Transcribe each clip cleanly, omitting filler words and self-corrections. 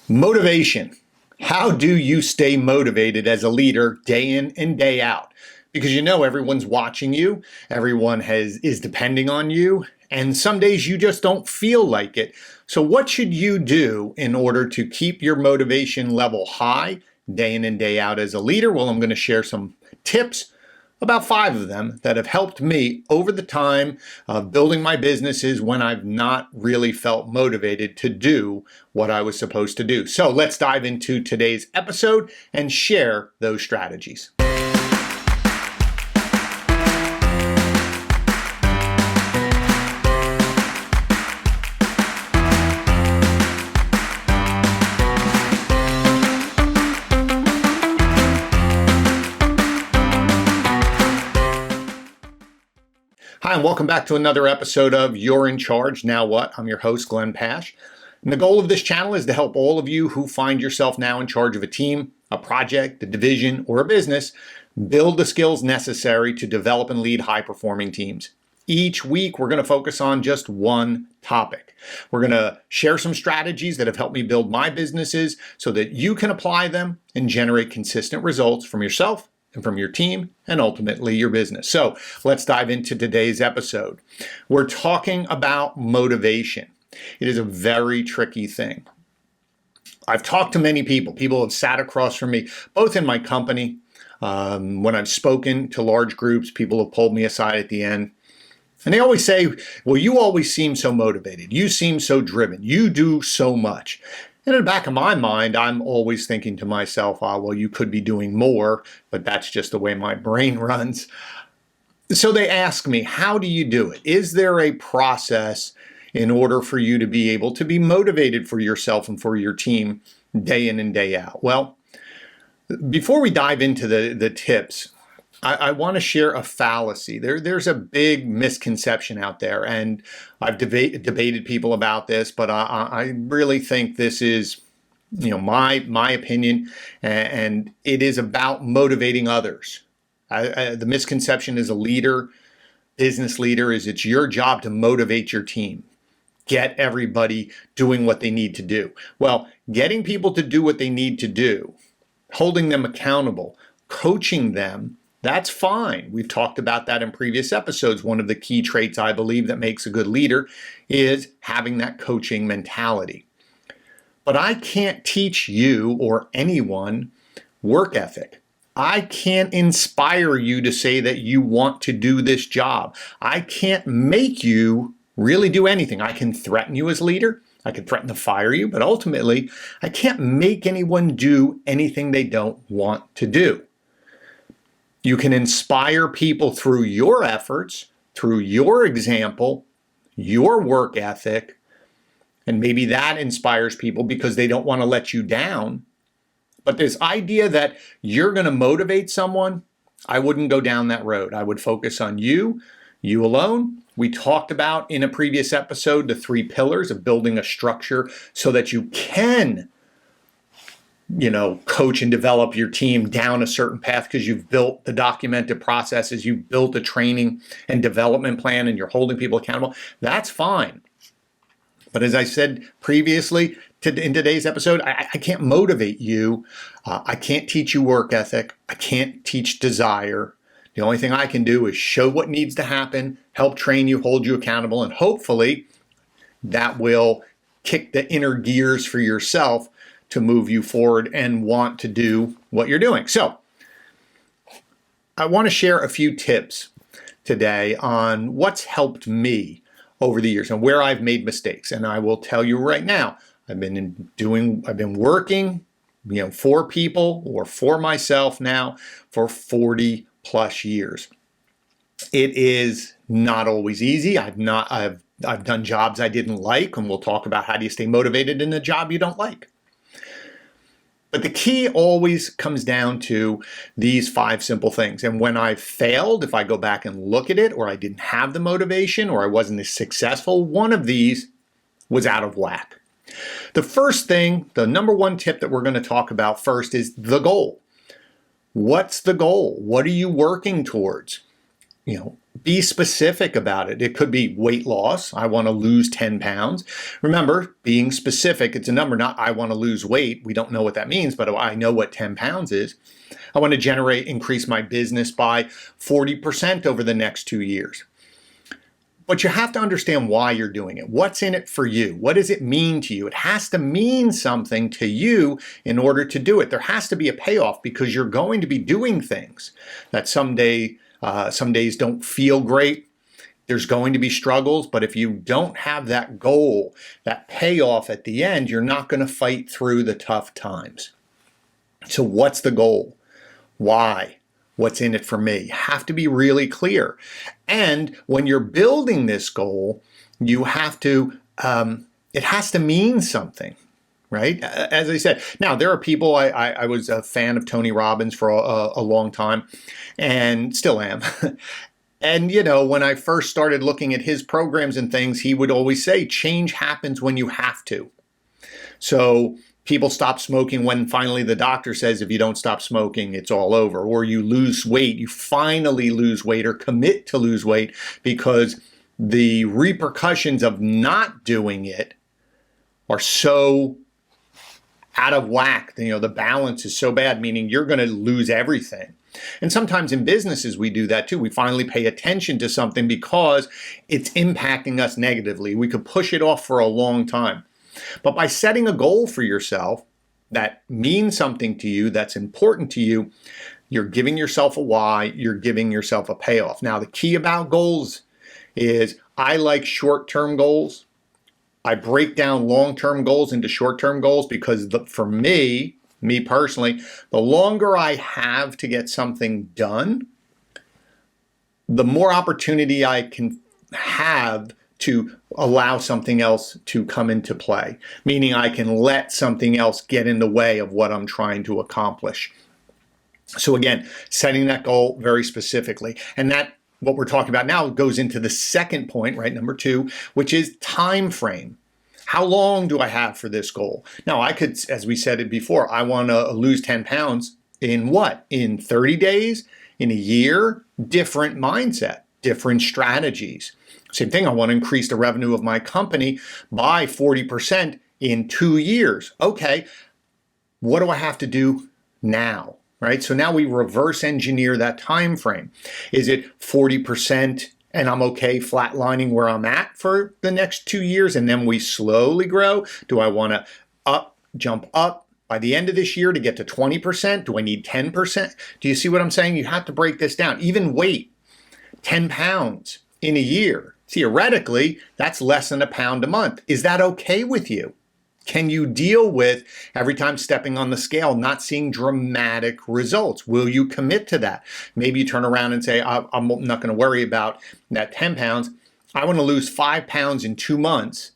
Motivation. How do you stay motivated as a leader day in and day out? Because you know everyone's watching you, everyone is depending on you, and some days you just don't feel like it. So what should you do in order to keep your motivation level high day in and day out as a leader? Well, I'm going to share some tips, about 5 of them, that have helped me over the time of building my businesses when I've not really felt motivated to do what I was supposed to do. So let's dive into today's episode and share those strategies. Hi, and welcome back to another episode of You're in Charge, Now What? I'm your host, Glenn Pasch. And the goal of this channel is to help all of you who find yourself now in charge of a team, a project, a division, or a business, build the skills necessary to develop and lead high-performing teams. Each week, we're going to focus on just one topic. We're going to share some strategies that have helped me build my businesses so that you can apply them and generate consistent results from yourself and from your team, and ultimately your business. So let's dive into today's episode. We're talking about motivation. It is a very tricky thing. I've talked to many people. People have sat across from me, both in my company. When I've spoken to large groups, people have pulled me aside at the end. And they always say, well, you always seem so motivated. You seem so driven. You do so much. And in the back of my mind, I'm always thinking to myself, well, you could be doing more, but that's just the way my brain runs. So they ask me, how do you do it? Is there a process in order for you to be able to be motivated for yourself and for your team day in and day out? Well, before we dive into the tips, I want to share a fallacy. There's a big misconception out there, and I've debated people about this, but I really think this is, my opinion, and it is about motivating others. The misconception as a leader, business leader, is it's your job to motivate your team. Get everybody doing what they need to do. Well, getting people to do what they need to do, holding them accountable, coaching them, that's fine. We've talked about that in previous episodes. One of the key traits I believe that makes a good leader is having that coaching mentality. But I can't teach you or anyone work ethic. I can't inspire you to say that you want to do this job. I can't make you really do anything. I can threaten you as leader. I can threaten to fire you, but ultimately, I can't make anyone do anything they don't want to do. You can inspire people through your efforts, through your example, your work ethic, and maybe that inspires people because they don't want to let you down. But this idea that you're going to motivate someone, I wouldn't go down that road. I would focus on you alone. We talked about in a previous episode the 3 pillars of building a structure so that you can coach and develop your team down a certain path because you've built the documented processes, you've built a training and development plan, and you're holding people accountable. That's fine. But as I said previously in today's episode, I can't motivate you. I can't teach you work ethic. I can't teach desire. The only thing I can do is show what needs to happen, help train you, hold you accountable, and hopefully that will kick the inner gears for yourself to move you forward and want to do what you're doing. So I want to share a few tips today on what's helped me over the years and where I've made mistakes. And I will tell you right now, I've been working, for people or for myself now for 40 plus years. It is not always easy. I've done jobs I didn't like, and we'll talk about how do you stay motivated in a job you don't like. But the key always comes down to these 5 simple things. And when I've failed, if I go back and look at it, or I didn't have the motivation, or I wasn't as successful, one of these was out of whack. The first thing, the number 1 tip that we're going to talk about first is the goal. What's the goal? What are you working towards? Be specific about it. It could be weight loss. I want to lose 10 pounds. Remember, being specific, it's a number, not I want to lose weight. We don't know what that means, but I know what 10 pounds is. I want to increase my business by 40% over the next 2 years. But you have to understand why you're doing it. What's in it for you? What does it mean to you? It has to mean something to you in order to do it. There has to be a payoff because you're going to be doing things that some days don't feel great. There's going to be struggles, but if you don't have that goal, that payoff at the end, you're not going to fight through the tough times. So what's the goal? Why? What's in it for me? You have to be really clear. And when you're building this goal, you have to, it has to mean something, right? As I said, now there are people, I was a fan of Tony Robbins for a long time and still am. And, when I first started looking at his programs and things, he would always say, change happens when you have to. So people stop smoking when finally the doctor says, if you don't stop smoking, it's all over. Or you lose weight, you finally lose weight or commit to lose weight because the repercussions of not doing it are so out of whack. The balance is so bad, meaning you're going to lose everything. And sometimes in businesses, we do that too. We finally pay attention to something because it's impacting us negatively. We could push it off for a long time. But by setting a goal for yourself that means something to you, that's important to you, you're giving yourself a why, you're giving yourself a payoff. Now, the key about goals is I like short-term goals. I break down long-term goals into short-term goals because for me personally, the longer I have to get something done, the more opportunity I can have to allow something else to come into play, meaning I can let something else get in the way of what I'm trying to accomplish. So again, setting that goal very specifically. And that, what we're talking about now, goes into the second point, right, number 2, which is time frame. How long do I have for this goal? Now, I could, as we said it before, I want to lose 10 pounds in what? In 30 days? In a year? Different mindset, different strategies. Same thing, I want to increase the revenue of my company by 40% in 2 years. Okay, what do I have to do now? Right? So now we reverse engineer that time frame. Is it 40% and I'm okay flatlining where I'm at for the next 2 years and then we slowly grow? Do I want to jump up by the end of this year to get to 20%? Do I need 10%? Do you see what I'm saying? You have to break this down. Even weight, 10 pounds in a year. Theoretically, that's less than a pound a month. Is that okay with you? Can you deal with every time stepping on the scale, not seeing dramatic results? Will you commit to that? Maybe you turn around and say, I'm not going to worry about that 10 pounds. I want to lose 5 pounds in 2 months.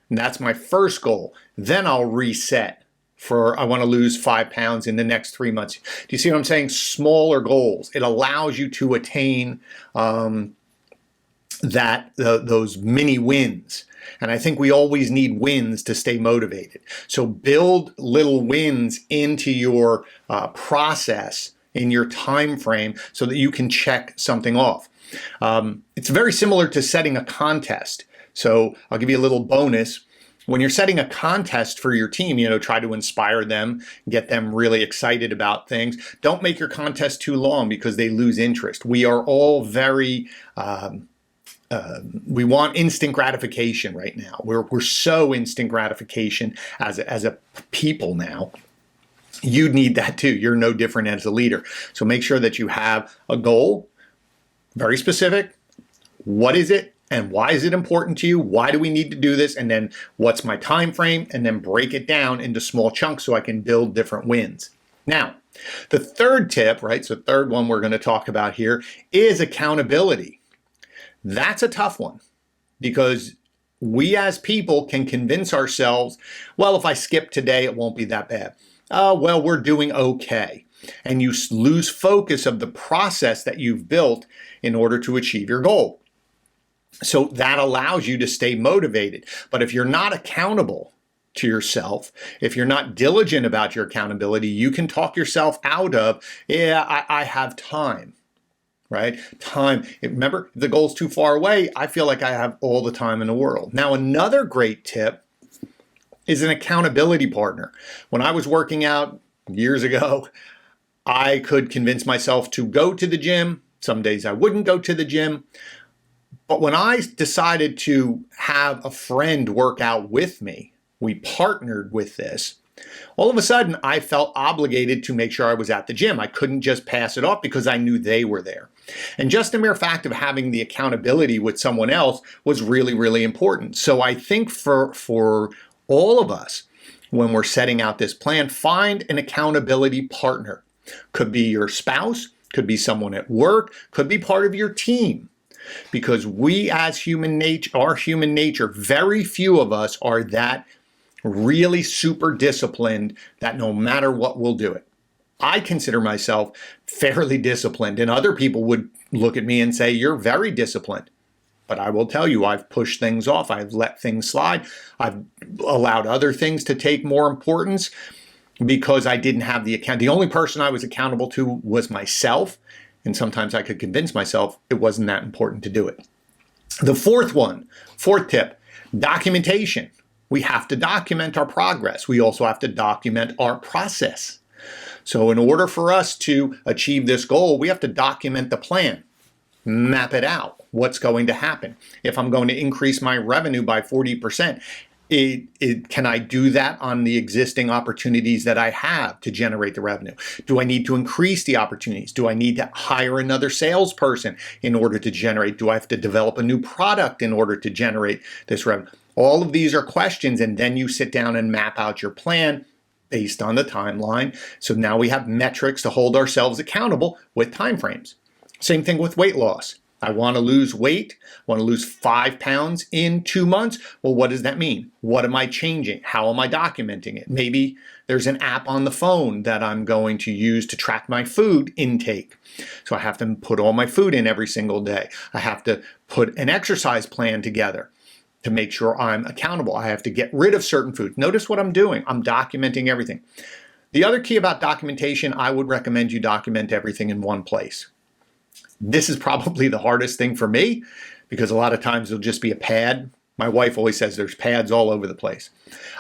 And that's my first goal. Then I'll reset for I want to lose 5 pounds in the next 3 months. Do you see what I'm saying? Smaller goals. It allows you to attain those mini wins. And I think we always need wins to stay motivated. So build little wins into your process, in your time frame, so that you can check something off. It's very similar to setting a contest. So I'll give you a little bonus. When you're setting a contest for your team, try to inspire them, get them really excited about things. Don't make your contest too long because they lose interest. We are all very we want instant gratification right now. We're so instant gratification as a people now. You need that too. You're no different as a leader. So make sure that you have a goal, very specific. What is it and why is it important to you? Why do we need to do this? And then what's my time frame? And then break it down into small chunks so I can build different wins. Now, the third tip, right? So third one we're going to talk about here is accountability. That's a tough one because we as people can convince ourselves, well, if I skip today, it won't be that bad. Well, we're doing okay. And you lose focus of the process that you've built in order to achieve your goal. So that allows you to stay motivated. But if you're not accountable to yourself, if you're not diligent about your accountability, you can talk yourself out of, I have time. right? Time. Remember, if the goal's too far away, I feel like I have all the time in the world. Now, another great tip is an accountability partner. When I was working out years ago, I could convince myself to go to the gym. Some days I wouldn't go to the gym. But when I decided to have a friend work out with me, we partnered with this. All of a sudden, I felt obligated to make sure I was at the gym. I couldn't just pass it off because I knew they were there. And just the mere fact of having the accountability with someone else was really, really important. So I think for all of us, when we're setting out this plan, find an accountability partner. Could be your spouse, could be someone at work, could be part of your team. Because we as human nature, very few of us are that really super disciplined that no matter what, we'll do it. I consider myself fairly disciplined, and other people would look at me and say, you're very disciplined. But I will tell you, I've pushed things off. I've let things slide. I've allowed other things to take more importance because I didn't have the account. The only person I was accountable to was myself. And sometimes I could convince myself it wasn't that important to do it. The fourth tip, documentation. We have to document our progress. We also have to document our process. So in order for us to achieve this goal, we have to document the plan, map it out. What's going to happen? If I'm going to increase my revenue by 40%, can I do that on the existing opportunities that I have to generate the revenue? Do I need to increase the opportunities? Do I need to hire another salesperson in order to generate? Do I have to develop a new product in order to generate this revenue? All of these are questions, and then you sit down and map out your plan based on the timeline. So now we have metrics to hold ourselves accountable with timeframes. Same thing with weight loss. I want to lose weight, want to lose 5 pounds in 2 months. Well, what does that mean? What am I changing? How am I documenting it? Maybe there's an app on the phone that I'm going to use to track my food intake. So I have to put all my food in every single day. I have to put an exercise plan together to make sure I'm accountable. I have to get rid of certain foods. Notice what I'm doing. I'm documenting everything. The other key about documentation, I would recommend you document everything in one place. This is probably the hardest thing for me because a lot of times it'll just be a pad. My wife always says there's pads all over the place.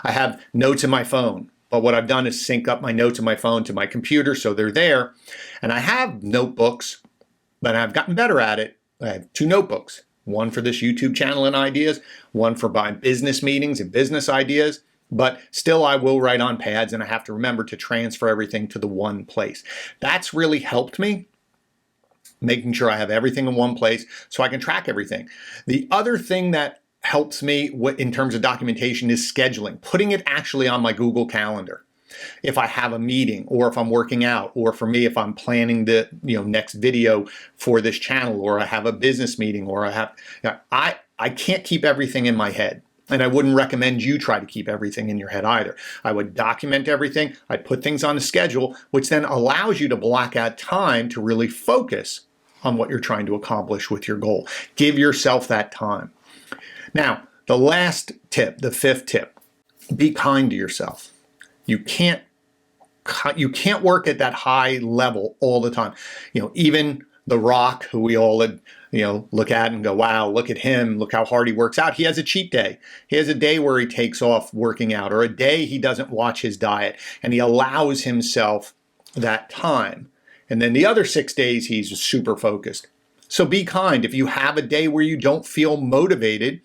I have notes in my phone, but what I've done is sync up my notes in my phone to my computer so they're there. And I have notebooks, but I've gotten better at it. I have 2 notebooks, one for this YouTube channel and ideas, one for my business meetings and business ideas. But still, I will write on pads, and I have to remember to transfer everything to the one place. That's really helped me, making sure I have everything in one place so I can track everything. The other thing that helps me in terms of documentation is scheduling, putting it actually on my Google Calendar. If I have a meeting, or if I'm working out, or for me, if I'm planning the next video for this channel, or I have a business meeting, or I can't keep everything in my head. And I wouldn't recommend you try to keep everything in your head either. I would document everything. I'd put things on the schedule, which then allows you to block out time to really focus on what you're trying to accomplish with your goal. Give yourself that time. Now, the last tip, the 5th tip, be kind to yourself. You can't work at that high level all the time. Even The Rock, who we all look at and go, wow, look at him, look how hard he works out. He has a cheat day. He has a day where he takes off working out, or a day he doesn't watch his diet, and he allows himself that time. And then the other 6 days, he's super focused. So be kind. If you have a day where you don't feel motivated,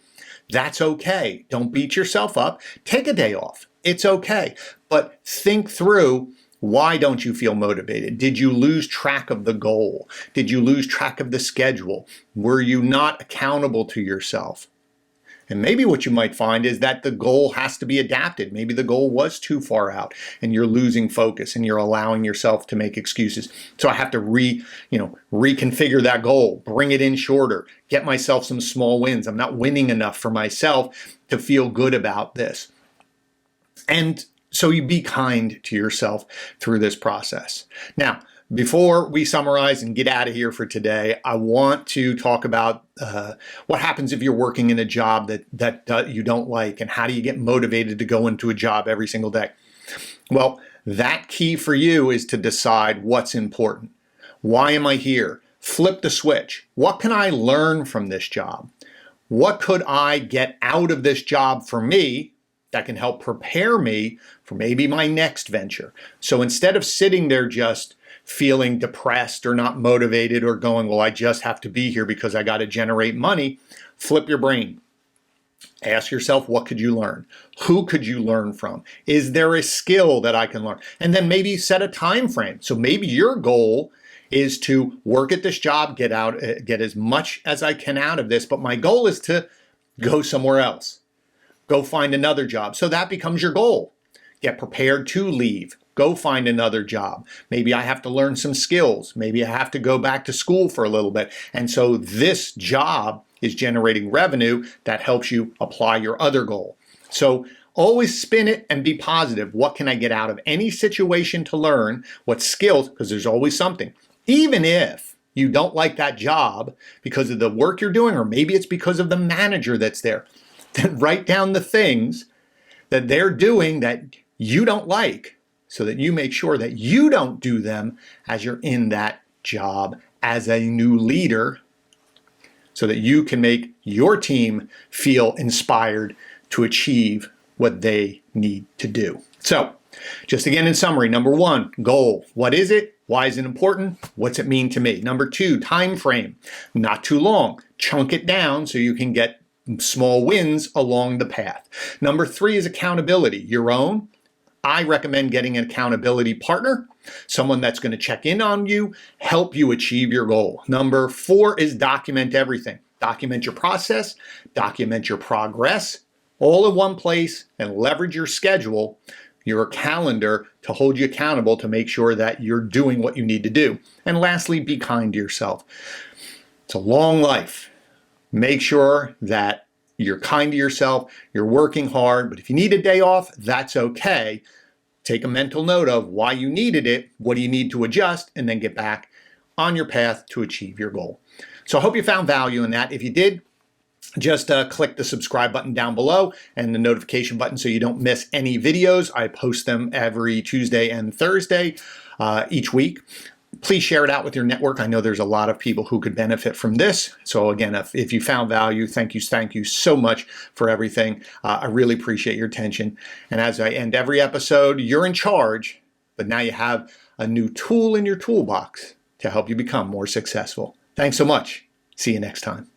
that's okay. Don't beat yourself up. Take a day off. It's okay. But think through, why don't you feel motivated? Did you lose track of the goal? Did you lose track of the schedule? Were you not accountable to yourself? And maybe what you might find is that the goal has to be adapted. Maybe the goal was too far out and you're losing focus and you're allowing yourself to make excuses. So I have to reconfigure that goal, bring it in shorter, get myself some small wins. I'm not winning enough for myself to feel good about this. And so you be kind to yourself through this process. Now, before we summarize and get out of here for today, I want to talk about what happens if you're working in a job that you don't like, and how do you get motivated to go into a job every single day? Well, that key for you is to decide what's important. Why am I here? flip the switch. What can I learn from this job? What could I get out of this job for me that can help prepare me for maybe my next venture? So instead of sitting there just feeling depressed or not motivated or going, well, I just have to be here because I got to generate money, flip your brain. Ask yourself, what could you learn? Who could you learn from? Is there a skill that I can learn? And then maybe set a time frame. So maybe your goal is to work at this job, get as much as I can out of this, but my goal is to go somewhere else. Go find another job. So that becomes your goal. Get prepared to leave. Go find another job. Maybe I have to learn some skills. Maybe I have to go back to school for a little bit. And so this job is generating revenue that helps you apply your other goal. So always spin it and be positive. What can I get out of any situation to learn? What skills? Because there's always something. Even if you don't like that job because of the work you're doing, or maybe it's because of the manager that's there, then write down the things that they're doing that you don't like so that you make sure that you don't do them as you're in that job as a new leader, so that you can make your team feel inspired to achieve what they need to do. So, just again in summary, number one, goal. What is it? Why is it important? What's it mean to me? Number two, time frame. Not too long. Chunk it down so you can get small wins along the path. Number three is accountability. Your own. I recommend getting an accountability partner, someone that's going to check in on you, help you achieve your goal. Number four is document everything. Document your process, document your progress, all in one place, and leverage your schedule, your calendar, to hold you accountable to make sure that you're doing what you need to do. And lastly, be kind to yourself. It's a long life. Make sure that you're kind to yourself, you're working hard, but if you need a day off, that's okay. Take a mental note of why you needed it, what do you need to adjust, and then get back on your path to achieve your goal. So I hope you found value in that. If you did, just click the subscribe button down below and the notification button so you don't miss any videos. I post them every Tuesday and Thursday each week. Please share it out with your network. I know there's a lot of people who could benefit from this. So again, if you found value, thank you so much for everything. I really appreciate your attention. And as I end every episode, you're in charge, but now you have a new tool in your toolbox to help you become more successful. Thanks so much. See you next time.